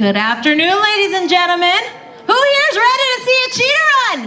Good afternoon, ladies and gentlemen. Who here is ready to see a cheetah run?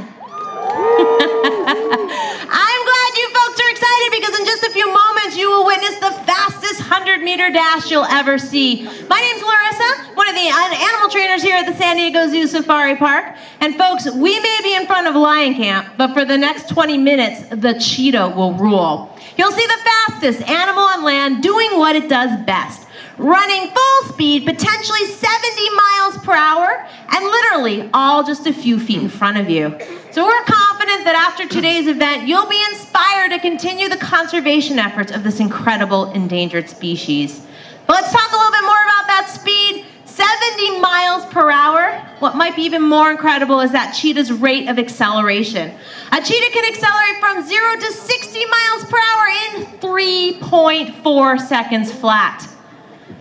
I'm glad you folks are excited because in just a few moments you will witness the fastest 100-meter dash you'll ever see. My name's Larissa, one of the animal trainers here at the San Diego Zoo Safari Park. And folks, we may be in front of Lion Camp, but for the next 20 minutes, the cheetah will rule. You'll see the fastest animal on land doing what it does best. Running full speed, potentially 70 miles per hour, and literally all just a few feet in front of you. So we're confident that after today's event, you'll be inspired to continue the conservation efforts of this incredible endangered species. But let's talk a little bit more about that speed. 70 miles per hour. What might be even more incredible is that cheetah's rate of acceleration. A cheetah can accelerate from 0 to 60 miles per hour in 3.4 seconds flat.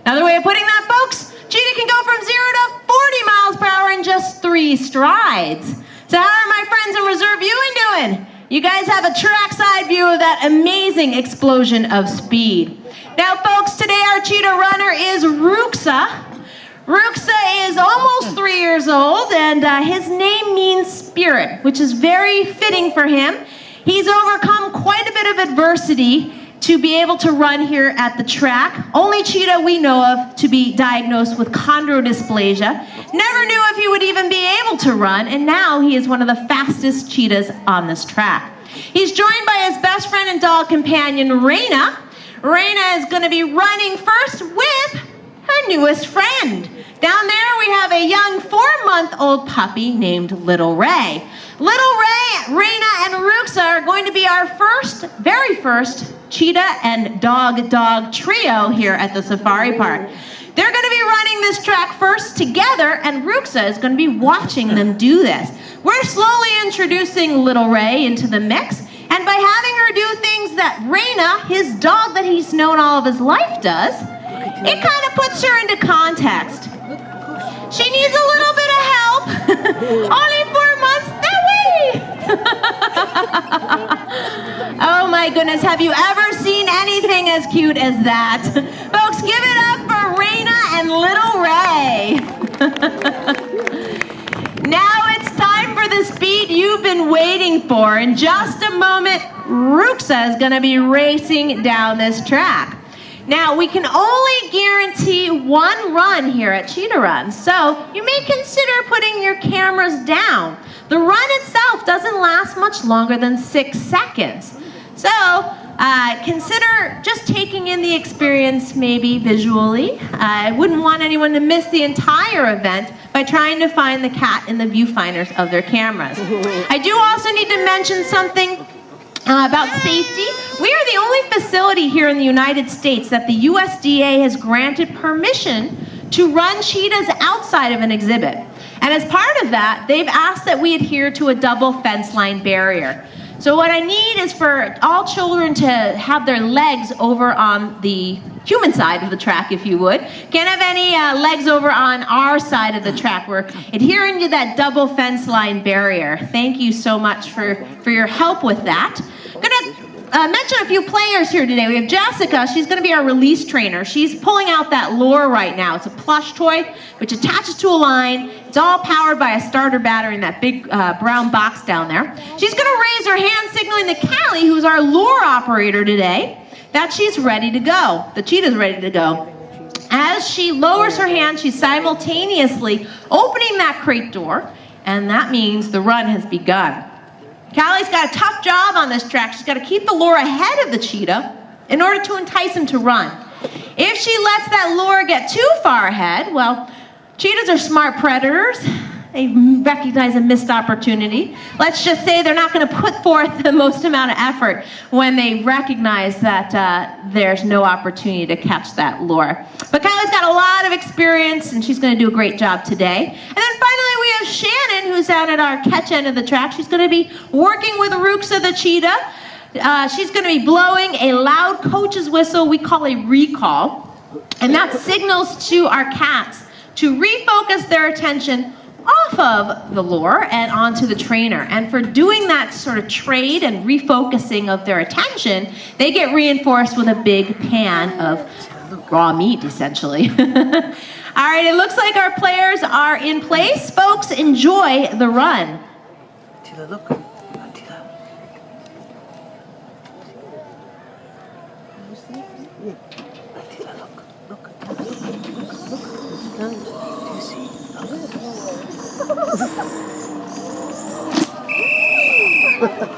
Another way of putting that, folks, cheetah can go from 0 to 40 miles per hour in just 3 strides. So how are my friends in reserve viewing doing? You guys have a trackside view of that amazing explosion of speed. Now, folks, today our cheetah runner is Ruuxa. Ruuxa is almost 3 years old, and his name means spirit, which is very fitting for him. He's overcome quite a bit of adversity to be able to run here at the track. Only cheetah we know of to be diagnosed with chondrodysplasia. Never knew if he would even be able to run, and now he is one of the fastest cheetahs on this track. He's joined by his best friend and dog companion, Raina. Raina is going to be running first with her newest friend. Down there we have a young 4-month-old puppy named Lil Rae. Lil Rae, Raina, and Ruuxa are going to be our very first cheetah and dog trio here at the safari park. They're going to be running this track first together, and Ruuxa is going to be watching them do this. We're slowly introducing Lil Rae into the mix, and by having her do things that Raina, his dog that he's known all of his life, does, it kind of puts her into context. She needs a little bit of help. Only 4 months, that way. Oh my goodness, have you ever seen anything as cute as that? Folks, give it up for Raina and Lil Rae. Now it's time for the speed you've been waiting for. In just a moment, Ruuxa is gonna be racing down this track. Now, we can only guarantee one run here at Cheetah Run, so you may consider putting your cameras down. The run itself doesn't last much longer than 6 seconds. So, consider just taking in the experience maybe visually. I wouldn't want anyone to miss the entire event by trying to find the cat in the viewfinders of their cameras. I do also need to mention something about safety. We are the only facility here in the United States that the USDA has granted permission to run cheetahs outside of an exhibit. And as part of that, they've asked that we adhere to a double fence line barrier. So what I need is for all children to have their legs over on the human side of the track, if you would. Can't have any legs over on our side of the track. We're adhering to that double fence line barrier. Thank you so much for your help with that. I'm gonna mention a few players here today. We have Jessica. She's gonna be our release trainer. She's pulling out that lure right now. It's a plush toy which attaches to a line. It's all powered by a starter battery in that big brown box down there. She's gonna raise her hand signaling to Callie, who's our lure operator today, that she's ready to go. The cheetah's ready to go. As she lowers her hand, she's simultaneously opening that crate door, and that means the run has begun. Callie's got a tough job on this track. She's got to keep the lure ahead of the cheetah in order to entice him to run. If she lets that lure get too far ahead, well, cheetahs are smart predators. They recognize a missed opportunity. Let's just say they're not going to put forth the most amount of effort when they recognize that there's no opportunity to catch that lure. But Kylie's got a lot of experience, and she's going to do a great job today. And then finally, we have Shannon, who's out at our catch end of the track. She's going to be working with Ruuxa the cheetah. She's going to be blowing a loud coach's whistle we call a recall. And that signals to our cats to refocus their attention off of the lure and onto the trainer. And for doing that sort of trade and refocusing of their attention, they get reinforced with a big pan of raw meat, essentially. All right, it looks like our players are in place. Folks, enjoy the run. Cheetah, look. Cheetah. Cheetah, look. Look. Do you see?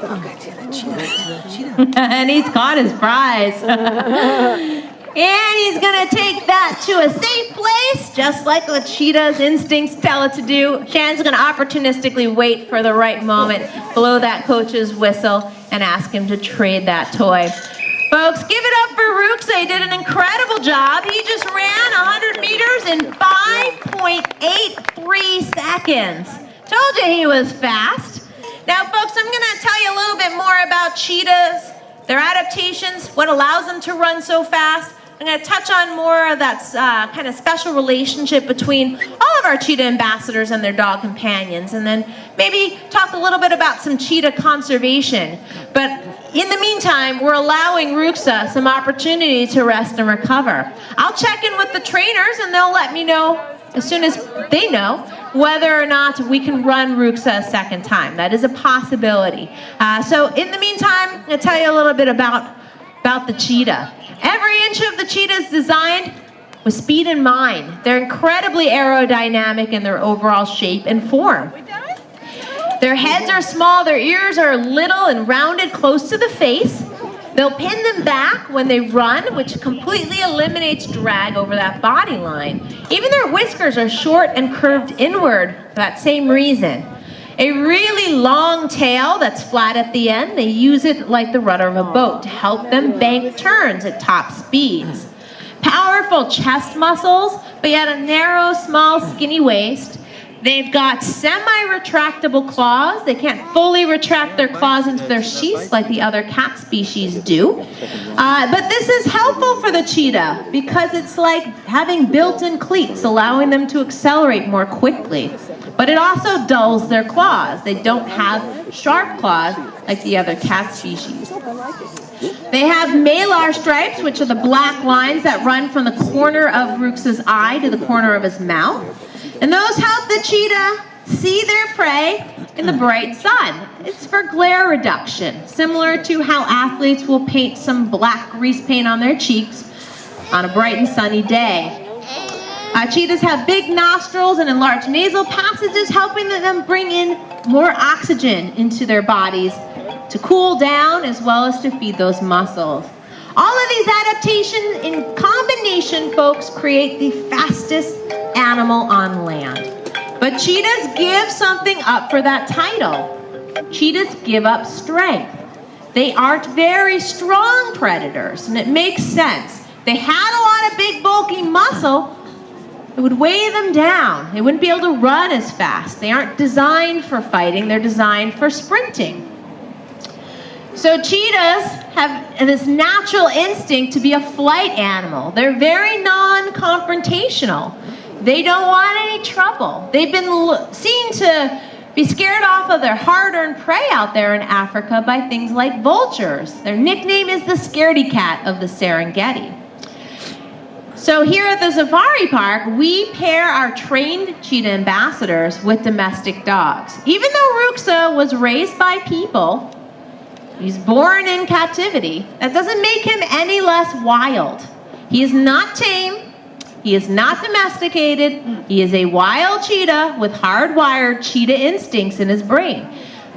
Okay, cheetah. And he's caught his prize. And he's gonna take that to a safe place, just like what Cheetah's instincts tell it to do. Shan's gonna opportunistically wait for the right moment, blow that coach's whistle, and ask him to trade that toy. Folks, give it up for Ruuxa. He did an incredible job. He just ran 100 meters in 5.83 seconds. Told you he was fast. Now, folks, I'm gonna tell you a little bit more about cheetahs, their adaptations, what allows them to run so fast. I'm going to touch on more of that kind of special relationship between all of our cheetah ambassadors and their dog companions, and then maybe talk a little bit about some cheetah conservation. But in the meantime, we're allowing Ruuxa some opportunity to rest and recover. I'll check in with the trainers, and they'll let me know as soon as they know whether or not we can run Ruuxa a second time. That is a possibility. So in the meantime, I'm going to tell you a little bit about the cheetah. Every inch of the cheetah is designed with speed in mind. They're incredibly aerodynamic in their overall shape and form. Their heads are small, their ears are little and rounded close to the face. They'll pin them back when they run, which completely eliminates drag over that body line. Even their whiskers are short and curved inward for that same reason. A really long tail that's flat at the end, they use it like the rudder of a boat to help them bank turns at top speeds. Powerful chest muscles, but yet a narrow, small, skinny waist. They've got semi-retractable claws. They can't fully retract their claws into their sheaths like the other cat species do. But this is helpful for the cheetah because it's like having built-in cleats, allowing them to accelerate more quickly. But it also dulls their claws. They don't have sharp claws like the other cat species. They have malar stripes, which are the black lines that run from the corner of Ruuxa's eye to the corner of his mouth. And those help the cheetah see their prey in the bright sun. It's for glare reduction, similar to how athletes will paint some black grease paint on their cheeks on a bright and sunny day. Cheetahs have big nostrils and enlarged nasal passages, helping them bring in more oxygen into their bodies to cool down as well as to feed those muscles. All of these adaptations in combination, folks, create the fastest animal on land. But cheetahs give something up for that title. Cheetahs give up strength. They aren't very strong predators, and it makes sense. They had a lot of big, bulky muscle. It would weigh them down. They wouldn't be able to run as fast. They aren't designed for fighting. They're designed for sprinting. So cheetahs have this natural instinct to be a flight animal. They're very non-confrontational. They don't want any trouble. They've been seen to be scared off of their hard-earned prey out there in Africa by things like vultures. Their nickname is the scaredy cat of the Serengeti. So here at the safari park, we pair our trained cheetah ambassadors with domestic dogs. Even though Ruuxa was raised by people, he's born in captivity, that doesn't make him any less wild. He is not tame. He is not domesticated. He is a wild cheetah with hardwired cheetah instincts in his brain.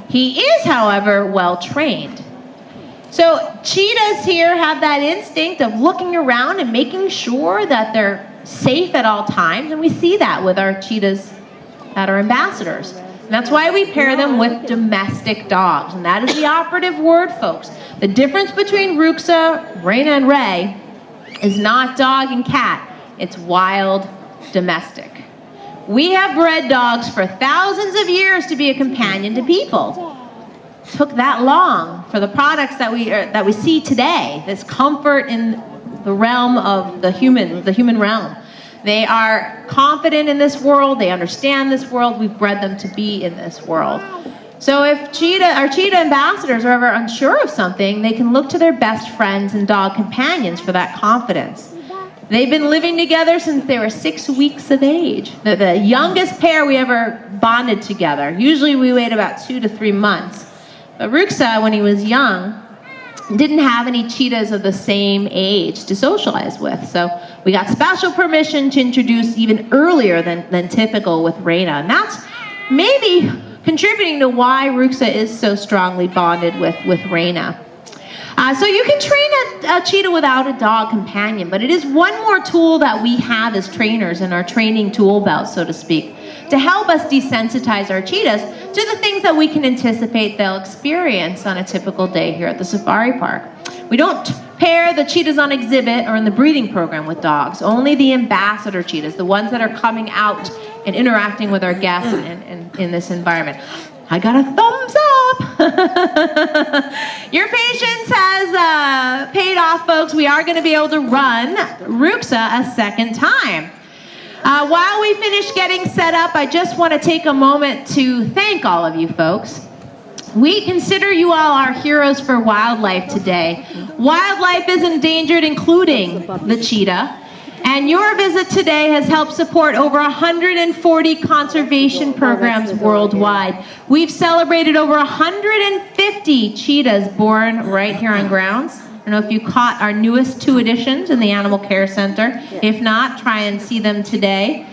He is, however, well trained. So cheetahs here have that instinct of looking around and making sure that they're safe at all times, and we see that with our cheetahs that are ambassadors. And that's why we pair them with domestic dogs, and that is the operative word, folks. The difference between Ruuxa, Raina, and Rae is not dog and cat. It's wild, domestic. We have bred dogs for thousands of years to be a companion to people. It took that long for the products that we see today, this comfort in the realm of the human realm. They are confident in this world. They understand this world. We've bred them to be in this world. So if our cheetah ambassadors are ever unsure of something, they can look to their best friends and dog companions for that confidence. They've been living together since they were 6 weeks of age. They're the youngest pair we ever bonded together. Usually we wait about 2 to 3 months. But Ruuxa, when he was young, didn't have any cheetahs of the same age to socialize with. So we got special permission to introduce even earlier than typical with Raina. And that's maybe contributing to why Ruuxa is so strongly bonded with Raina. So you can train a cheetah without a dog companion, but it is one more tool that we have as trainers in our training tool belt, so to speak, to help us desensitize our cheetahs to the things that we can anticipate they'll experience on a typical day here at the safari park. We don't pair the cheetahs on exhibit or in the breeding program with dogs, only the ambassador cheetahs, the ones that are coming out and interacting with our guests in this environment. I got a thumbs up. Your patience has paid off, folks. We are going to be able to run Ruuxa a second time. While we finish getting set up, I just want to take a moment to thank all of you folks. We consider you all our heroes for wildlife today. Wildlife is endangered, including the cheetah. And your visit today has helped support over 140 conservation programs worldwide. We've celebrated over 150 cheetahs born right here on grounds. I don't know if you caught our newest 2 editions in the Animal Care Center. If not, try and see them today.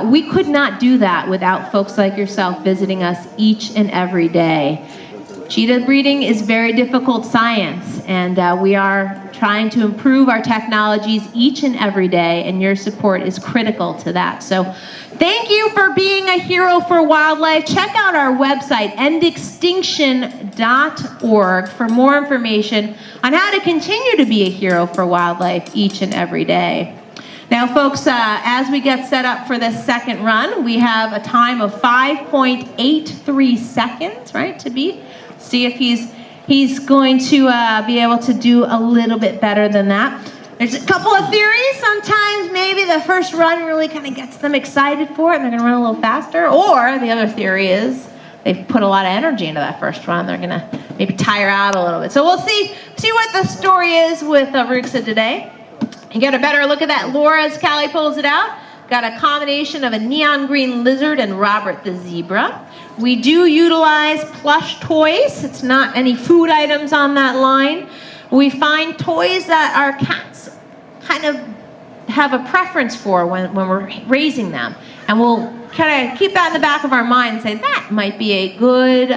We could not do that without folks like yourself visiting us each and every day. Cheetah breeding is very difficult science, and we are trying to improve our technologies each and every day, and your support is critical to that. So thank you for being a hero for wildlife. Check out our website, endextinction.org, for more information on how to continue to be a hero for wildlife each and every day. Now, folks, as we get set up for this second run, we have a time of 5.83 seconds, right, to beat. See if he's going to be able to do a little bit better than that. There's a couple of theories. Sometimes maybe the first run really kind of gets them excited for it and they're going to run a little faster. Or the other theory is they've put a lot of energy into that first run. They're going to maybe tire out a little bit. So we'll see what the story is with Ruuxa today. You get a better look at that lure as Callie pulls it out. Got a combination of a neon green lizard and Robert the zebra. We do utilize plush toys. It's not any food items on that line. We find toys that our cats kind of have a preference for when we're raising them. And we'll kind of keep that in the back of our mind and say that might be a good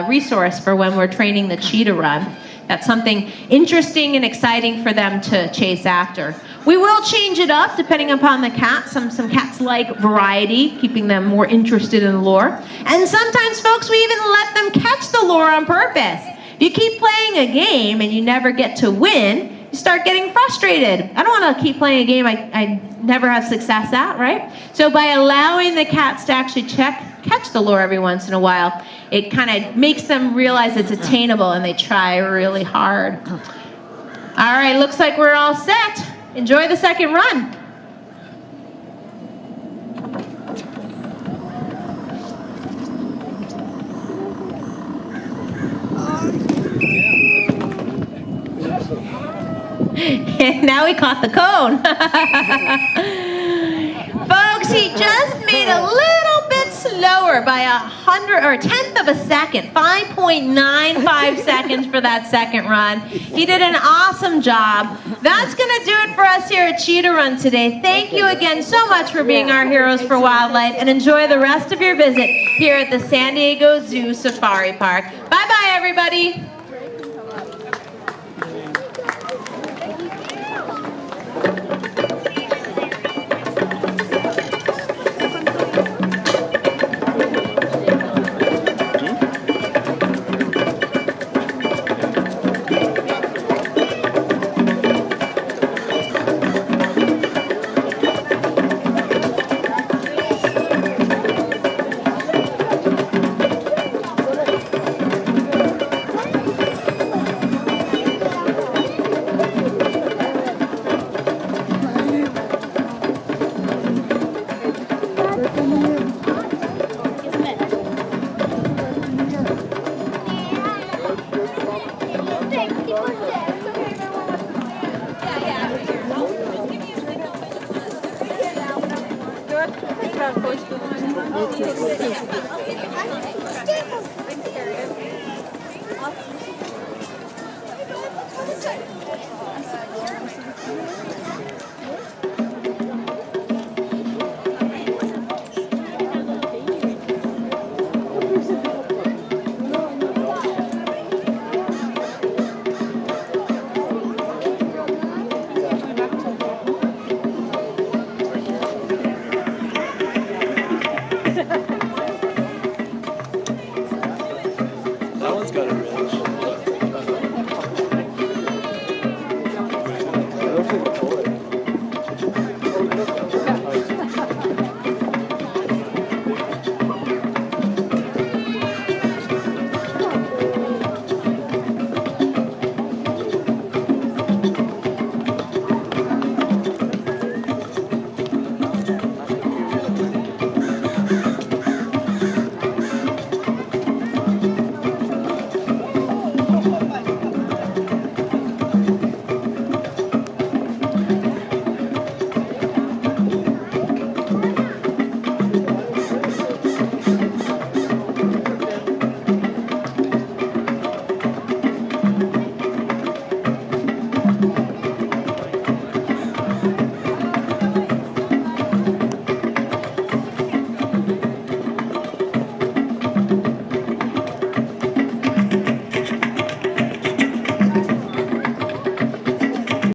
resource for when we're training the cheetah run. That's something interesting and exciting for them to chase after. We will change it up depending upon the cat. Some cats like variety, keeping them more interested in the lure. And sometimes, folks, we even let them catch the lure on purpose. If you keep playing a game and you never get to win, you start getting frustrated. I don't want to keep playing a game I never have success at, right? So by allowing the cats to actually catch the lure every once in a while, it kind of makes them realize it's attainable and they try really hard. All right, looks like we're all set. Enjoy the second run. And now we caught the cone. Folks, he just made a little bit slower by a tenth of a second, 5.95 seconds for that second run. He did an awesome job. That's gonna do it for us here at Cheetah Run today. Thank you again so much for being our heroes for wildlife, and enjoy the rest of your visit here at the San Diego Zoo Safari Park. Bye-bye, everybody. That one's got a really